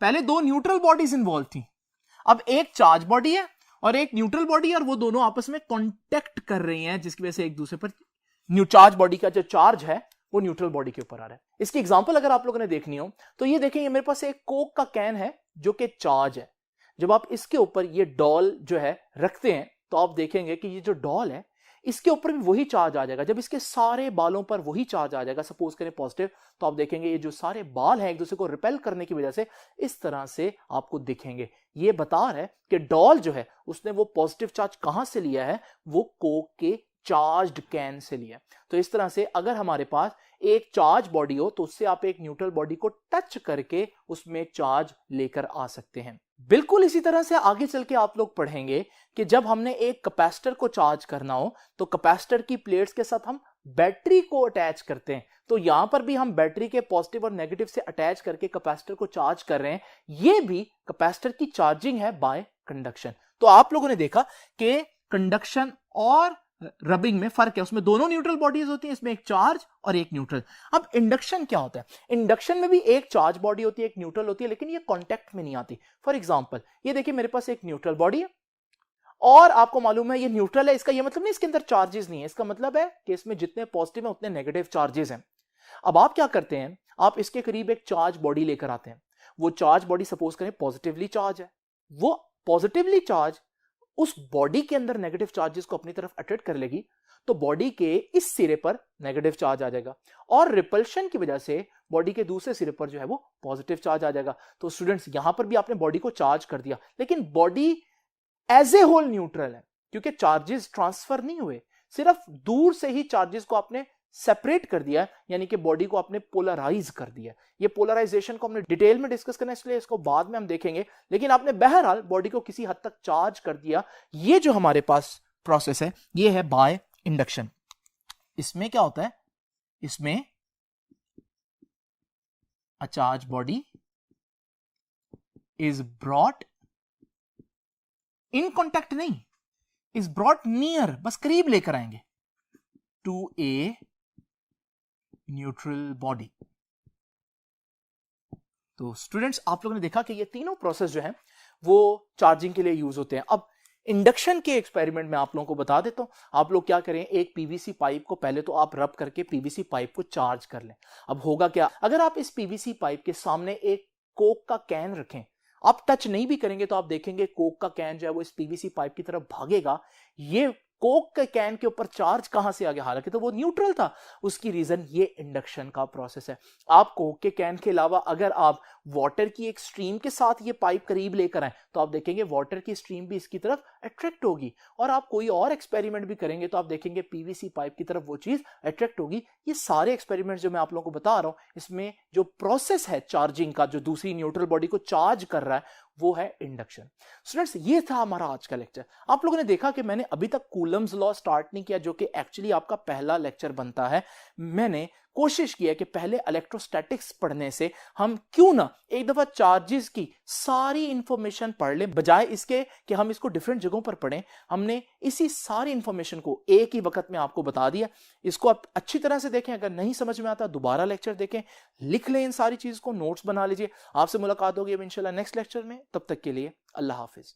पहले दो न्यूट्रल बॉडीज इन्वॉल्व थी, अब एक चार्ज बॉडी है और एक न्यूट्रल बॉडी है और वो दोनों आपस में कॉन्टैक्ट कर रही हैं, जिसकी वजह से एक दूसरे पर न्यू चार्ज बॉडी का जो चार्ज है वो न्यूट्रल बॉडी के ऊपर आ रहा है। इसकी एग्जांपल अगर आप लोगों ने देखनी हो तो ये देखें, ये मेरे पास एक कोक का कैन है जो कि चार्ज है। जब आप इसके ऊपर ये डॉल जो है रखते हैं तो आप देखेंगे कि ये जो डॉल है इसके ऊपर भी वही चार्ज आ जाएगा। जब इसके सारे बालों पर वही चार्ज आ जाएगा, सपोज करें पॉजिटिव, तो आप देखेंगे ये जो सारे बाल हैं एक दूसरे को रिपेल करने की वजह से इस तरह से आपको दिखेंगे। ये बता रहा है कि डॉल जो है उसने वो पॉजिटिव चार्ज कहां से लिया है, वो कोक के चार्ज्ड कैन से लिया। तो इस तरह से अगर हमारे पास एक चार्ज बॉडी हो तो उससे आप एक न्यूट्रल बॉडी को टच करके उसमें चार्ज लेकर आ सकते हैं। बिल्कुल इसी तरह से आगे चल के आप लोग पढ़ेंगे कि जब हमने एक कैपेसिटर को चार्ज करना हो तो कैपेसिटर की प्लेट्स के साथ हम बैटरी को अटैच करते हैं। तो यहां पर भी हम बैटरी के पॉजिटिव और नेगेटिव से अटैच करके कैपेसिटर को चार्ज कर रहे हैं। यह भी कैपेसिटर की चार्जिंग है बाय कंडक्शन। तो आप लोगों ने देखा कि कंडक्शन और रबिंग में फर्क है, उसमें दोनों न्यूट्रल बॉडीज होती हैं, इसमें एक चार्ज और एक न्यूट्रल। अब इंडक्शन क्या होता है, इंडक्शन में भी एक चार्ज बॉडी होती है, एक न्यूट्रल होती है, लेकिन ये कांटेक्ट में नहीं आती। फॉर एग्जांपल ये देखिए, मेरे पास एक न्यूट्रल बॉडी है और आपको मालूम है ये न्यूट्रल है, इसका ये मतलब नहीं इसके अंदर चार्जेस नहीं है, इसका मतलब है कि इसमें जितने पॉजिटिव है उतने नेगेटिव चार्जेस हैं। अब आप क्या करते हैं, आप इसके करीब एक चार्ज बॉडी लेकर आते हैं। वो चार्ज बॉडी सपोज करें पॉजिटिवली चार्ज है, वो पॉजिटिवली चार्ज उस बॉडी के अंदर नेगेटिव चार्जेस को अपनी तरफ अट्रैक्ट कर लेगी, तो बॉडी के इस सिरे पर नेगेटिव चार्ज आ जाएगा और रिपल्शन की वजह से बॉडी के दूसरे सिरे पर जो है वो पॉजिटिव चार्ज आ जाएगा। तो स्टूडेंट्स यहां पर भी आपने बॉडी को चार्ज कर दिया, लेकिन body as a whole neutral है, क्योंकि चार्जेस ट्रांसफर नहीं हुए, सिर्फ दूर से ही चार्जेस को आपने सेपरेट कर दिया, यानी कि बॉडी को आपने पोलराइज कर दिया। ये पोलराइजेशन को हमने डिटेल में डिस्कस करना है, इसलिए इसको बाद में हम देखेंगे, लेकिन आपने बहरहाल बॉडी को किसी हद तक चार्ज कर दिया। ये जो हमारे पास प्रोसेस है ये है बाय इंडक्शन। इसमें क्या होता है, इसमें अ charge body is brought in contact, नहीं इज ब्रॉट नियर, बस करीब लेकर आएंगे, टू ए न्यूट्रल बॉडी। तो स्टूडेंट्स आप लोगों ने देखा कि ये तीनों प्रोसेस जो है वो चार्जिंग के लिए यूज होते हैं। अब इंडक्शन के एक्सपेरिमेंट में आप लोगों को बता देता हूं, आप लोग क्या करें, एक पीवीसी पाइप को पहले तो आप रब करके पीवीसी पाइप को चार्ज कर लें। अब होगा क्या, अगर आप इस पीवीसी पाइप के सामने एक कोक का कैन रखें, आप टच नहीं भी करेंगे तो आप देखेंगे कोक का कैन जो है वो इस पीवीसी पाइप की तरफ भागेगा। ये कोक के कैन के ऊपर चार्ज कहां से आ गया, हालांकि तो वो न्यूट्रल था, उसकी रीजन ये इंडक्शन का प्रोसेस है। आप कोक के कैन के अलावा अगर आप वाटर की एक स्ट्रीम के साथ ये पाइप करीब लेकर आए तो आप देखेंगे वाटर की स्ट्रीम भी इसकी तरफ अट्रैक्ट होगी, और आप कोई और एक्सपेरिमेंट भी करेंगे तो आप देखेंगे पीवीसी पाइप की तरफ वो चीज अट्रैक्ट होगी। ये सारे एक्सपेरिमेंट जो मैं आप लोगों को बता रहा हूं, इसमें जो प्रोसेस है चार्जिंग का, जो दूसरी न्यूट्रल बॉडी को चार्ज कर रहा है, वो है इंडक्शन। स्टूडेंट्स ये था हमारा आज का लेक्चर। आप लोगों ने देखा कि मैंने अभी तक कूलम्स लॉ स्टार्ट नहीं किया, जो कि एक्चुअली आपका पहला लेक्चर बनता है। मैंने कोशिश की है कि पहले इलेक्ट्रोस्टैटिक्स पढ़ने से हम क्यों ना एक दफा चार्जेस की सारी इंफॉर्मेशन पढ़ लें, बजाय इसके कि हम इसको डिफरेंट जगहों पर पढ़ें। हमने इसी सारी इंफॉर्मेशन को एक ही वक्त में आपको बता दिया। इसको आप अच्छी तरह से देखें, अगर नहीं समझ में आता दोबारा लेक्चर देखें, लिख लें इन सारी चीज को, नोट्स बना लीजिए। आपसे मुलाकात होगी अब इंशाल्लाह नेक्स्ट लेक्चर में, तब तक के लिए अल्लाह हाफिज।